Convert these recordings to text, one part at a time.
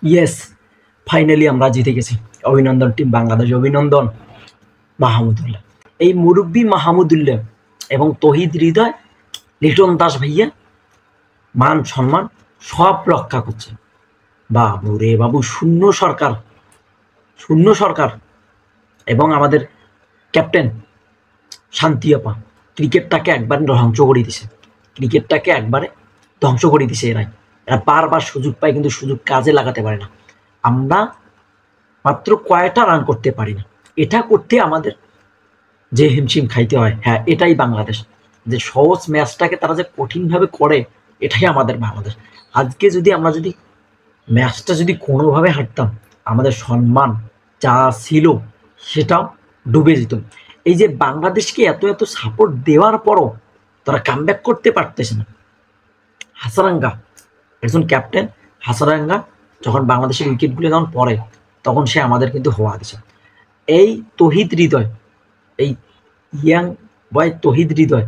Yes, finally আমরা জিতে গেছি। অভিনন্দন টিম বাংলাদেশ, অভিনন্দন মাহমুদুল্লাহ, এই মুরব্বী মাহমুদুল্লাহ এবং তহিদ হৃদয়, লিটন দাস ভাইয়া মান সম্মান সব রক্ষা করছে। বাবু রে বাবু, শূন্য সরকার, শূন্য সরকার এবং আমাদের ক্যাপ্টেন শান্তি আপা ক্রিকেটটাকে একবারে ধ্বংস করে দিছে, ক্রিকেটটাকে একবারে ধ্বংস করে দিছে। এরা বারবার সুযোগ পায় কিন্তু সুযোগ কাজে লাগাতে পারে না। আমরা মাত্র কয়টা রান করতে পারি না, এটা করতে আমাদের যে হিমশিম খাইতে হয়। হ্যাঁ, এটাই বাংলাদেশ, যে সহজ ম্যাচটাকে তারা যে কঠিনভাবে করে, এটাই আমাদের বাংলাদেশ। আজকে যদি আমরা যদি ম্যাচটা যদি কোনোভাবে হারতাম, আমাদের সম্মান যা ছিল সেটাও ডুবে যেত। এই যে বাংলাদেশকে এত এত সাপোর্ট দেওয়ার পরও তারা কামব্যাক করতে পারতেছে না। হাসারাঙ্গা একজন ক্যাপ্টেন, হাসারাঙ্গা যখন বাংলাদেশের উইকেটগুলো যখন পড়ে তখন সে আমাদের কিন্তু হওয়া দিছে। এই তহিদ হৃদয়, এই ইয়াং বয় তহিদ হৃদয়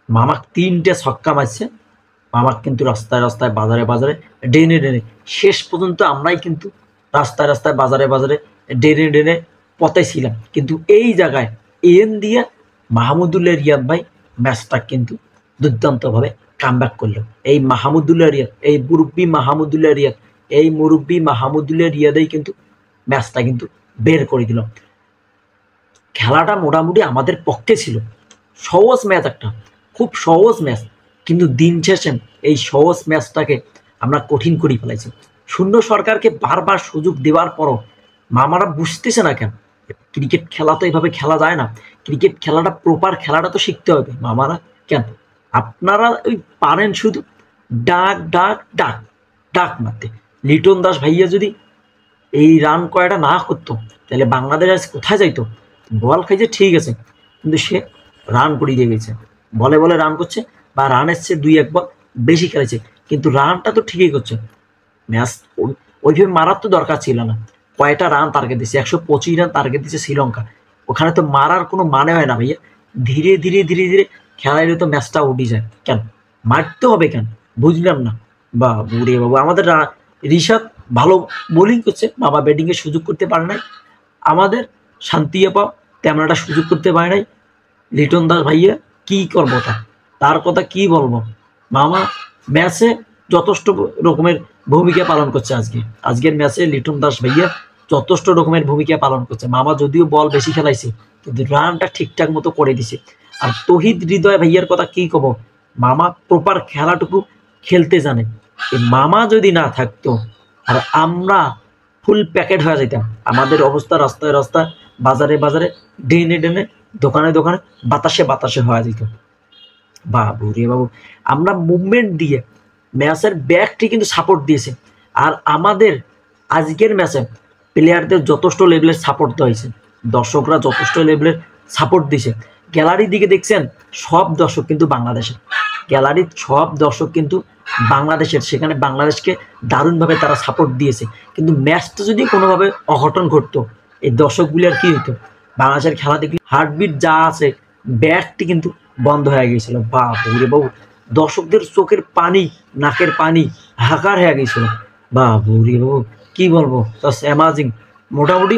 মামাক 3টে ছক্কা মারছে। মামাক কিন্তু রাস্তায় রাস্তায় বাজারে বাজারে ডেনে ডেনে শেষ পর্যন্ত আমরাই কিন্তু রাস্তায় রাস্তায় বাজারে বাজারে ডেনে ডেনে পতাইছিলাম। কিন্তু এই জায়গায় এন দিয়ে মাহমুদুল্লাহ রিয়াদ ভাই ম্যাচটা কিন্তু দুর্দান্তভাবে কামব্যাক করলো। এই মাহমুদুল্লাহ রিয়াদ, এই মুরব্বী মাহমুদুল্লাহ রিয়াদ, এই মুরব্বী মাহমুদুল্লাহ রিয়াদেই কিন্তু ম্যাচটা কিন্তু বের করে দিল। খেলাটা মোটামুটি আমাদের পক্ষে ছিল, সহজ ম্যাচ, একটা খুব সহজ ম্যাচ, কিন্তু দিন শেষে এই সহজ ম্যাচটাকে আমরা কঠিন করে ফেলাইছি। শূন্য সরকারকে বারবার সুযোগ দেওয়ার পরও মামারা বুঝতেছে না কেন। ক্রিকেট খেলা তো এইভাবে খেলা যায় না, ক্রিকেট খেলাটা প্রপার খেলাটা তো শিখতে হবে। মামারা কেন, আপনারা ওই পারেন শুধু ডাক ডাক ডাক ডাক মারতে। লিটন দাস ভাইয়া যদি এই রান কয়টা না করতো তাহলে বাংলাদেশ আজ কোথায় যাইতো? বল খাইছে ঠিক আছে, কিন্তু সে রান করে দিয়ে গেছে, বলে বলে রান করছে, বা রান এসছে 2-1 বল বেশি খেলেছে, কিন্তু রানটা তো ঠিকই করছে। ম্যাচ ওইভাবে মারার তো দরকার ছিল না। কয়টা রান টার্গেট দিচ্ছে? 125 রান টার্গেট দিচ্ছে শ্রীলঙ্কা। ওখানে তো মারার কোনো মানে হয় না ভাইয়া। ধীরে ধীরে ধীরে ধীরে খেলাইলে তো ম্যাচটা উঠে যায়। কেন মারতে হবে কেন, বুঝলাম না। বা বুড়ে বাবু, আমাদের ঋষাদ ভালো বোলিং করছে, বাবা ব্যাটিংয়ের সুযোগ করতে পারে নাই। আমাদের শান্তি আপা তেমন একটা সুযোগ করতে পারে নাই। লিটন দাস ভাইয়া কি করবো, তার কথা কি বলবো। মামা ম্যাচে যথেষ্ট রকমের ভূমিকা পালন করছে। আজকের ম্যাচে লিটন দাস ভাইয়া যথেষ্ট রকমের ভূমিকা পালন করছে। মামা যদিও বল বেশি খেলাইছে কিন্তু রানটা ঠিকঠাক মতো করে দিছে। আর তহিদ হৃদয় ভাইয়ার কথা কি কব, মামা প্রপার খেলাটুকু খেলতে জানে। এই মামা যদি না থাকতো আর আমরা ফুল প্যাকেট হয়ে যেতাম। আমাদের অবস্থা রাস্তায় রাস্তায় বাজারে বাজারে ডেনে ডেনে দোকানে দোকানে বাতাসে বাতাসে হয়ে যেত। বাবু রে বাবু, আমরা মুভমেন্ট দিয়ে ম্যাচের ব্যাকটি কিন্তু সাপোর্ট দিয়েছে। আর আমাদের আজকের ম্যাচে প্লেয়ারদের যথেষ্ট লেভেলের সাপোর্ট দেওয়া হয়েছে, দর্শকরা যথেষ্ট লেভেলের সাপোর্ট দিয়েছে। গ্যালারির দিকে দেখছেন সব দর্শক কিন্তু বাংলাদেশের, গ্যালারির সব দর্শক কিন্তু বাংলাদেশের, সেখানে বাংলাদেশকে দারুণভাবে তারা সাপোর্ট দিয়েছে। কিন্তু ম্যাচটা যদি কোনোভাবে অঘটন ঘটতো, এই দর্শকগুলি আর কি হইতো? বাংলাদেশের খেলা দেখলে হার্টবিট যা আছে ব্যাটটি কিন্তু বন্ধ হয়ে গিয়েছিল। বাবু রে বাবু, দর্শকদের চোখের পানি, নাকের পানি হাহাকার হয়ে গিয়েছিল। বাবু রে বাবু, কি বলবো, জাস্ট অ্যামাজিং। মোটামুটি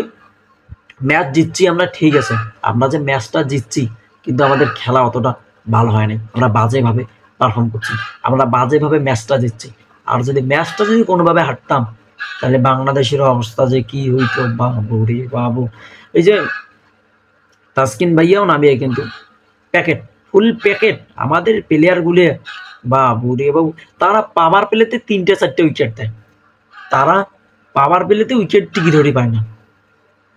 ম্যাচ জিতছি আমরা, ঠিক আছে, আমরা যে ম্যাচটা জিতছি কিন্তু আমাদের খেলা অতটা ভালো হয়নি। আমরা বাজেভাবে পারফর্ম করছি, আমরা বাজেভাবে ম্যাচটা জিতছি। আর যদি ম্যাচটা যদি কোনোভাবে হারতাম তাহলে বাংলাদেশের অবস্থা যে কি হইতো। বাবু রে বাবু, এই যে তাসকিন ভাইয়াও নামিয়ে কিন্তু প্যাকেট, ফুল প্যাকেট আমাদের প্লেয়ারগুলো। বাবু রে বাবু, তারা পাওয়ার প্লেতে 3-4টে উইকেট দেয়, তারা পাওয়ার প্লেতে উইকেট টিকি ধরে পায় না।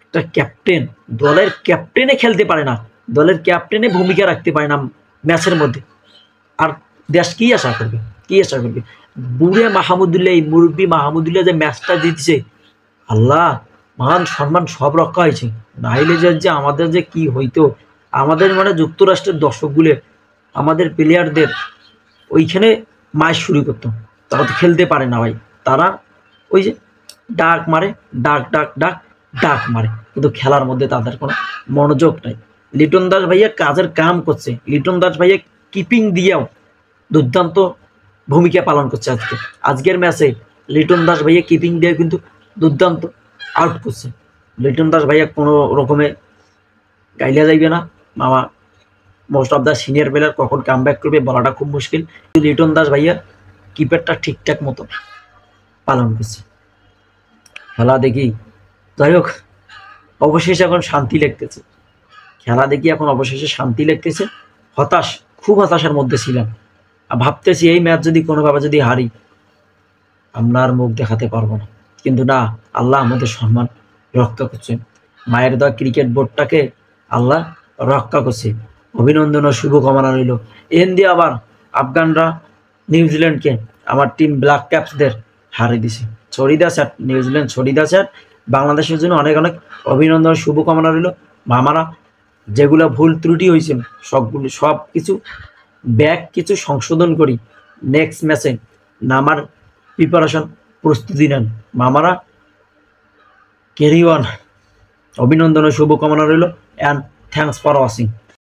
একটা ক্যাপ্টেন, দলের ক্যাপ্টেনে খেলতে পারে না, দলের ক্যাপ্টেনে ভূমিকা রাখতে পারে না ম্যাচের মধ্যে। আর দেশ কি আশা করবে, কি আশা করবে? বুড়ে মাহমুদুল্লাহ, এই মুরব্বী মাহমুদুল্লাহ যে ম্যাচটা জিতছে, আল্লাহ মান সম্মান সব রক্ষা হয়েছে। নাইলে যে আমাদের যে কি হইতো, আমাদের মানে যুক্তরাষ্ট্রের দর্শকগুলো আমাদের প্লেয়ারদের ওইখানে ম্যাচ শুরু করতো। তারা তো খেলতে পারে না ভাই, তারা ওই যে ডাক মারে, ডাক ডাক ডাক ডাক মারে, কিন্তু খেলার মধ্যে তাদের কোনো মনোযোগ নাই। লিটন দাস ভাইয়া কাজের কাম করছে, লিটন দাস ভাইয়া কিপিং দিয়েও দুর্দান্ত ভূমিকা পালন করছে। আজকের ম্যাচে লিটন দাস ভাইয়া কিপিং দিয়ে কিন্তু দুর্দান্ত আউট করছে। লিটন দাস ভাইয়া কোনো রকমে গাইলা যাইবে না মামা, most of the senior player কখন কাম ব্যাক করবে বলাটা খুব মুশকিল। লিটন দাস ভাইয়া কিপারটা ঠিকঠাক মতো পালন করছে। খেলা দেখি যাই হোক অবশেষে এখন শান্তি লাগতেছে, খেলা দেখি এখন অবশেষে শান্তি লাগতেছে। হতাশ, খুব হতাশার মধ্যে ছিলাম, ভাবতেছি এই ম্যাচ যদি কোনোভাবে যদি হারি আমরা আর মুখ দেখাতে পারবো না, কিন্তু না, আল্লাহ আমাদের সম্মান রক্ষা করছেন, মায়ের দেওয়া ক্রিকেট বোর্ডটাকে আল্লাহ রক্ষা করছে। অভিনন্দন ও শুভকামনা রইল। এন দিয়ে আবার আফগানরা নিউজিল্যান্ডকে আমার টিম ব্ল্যাক ক্যাপসদের হারিয়ে দিছে। ছড়িদা স্যার, নিউজিল্যান্ড ছড়িদা স্যার, বাংলাদেশের জন্য অনেক অনেক অভিনন্দন শুভকামনা রইল। মামারা যেগুলো ভুল ত্রুটি হয়েছে সব কিছু ব্যাক কিছু সংশোধন করি, নেক্সট ম্যাচে নামার প্রিপারেশন প্রস্তুতি নেন মামারা। ক্যারি অন, অভিনন্দন ও শুভকামনা রইল অ্যান্ড থ্যাংকস ফর ওয়াচিং।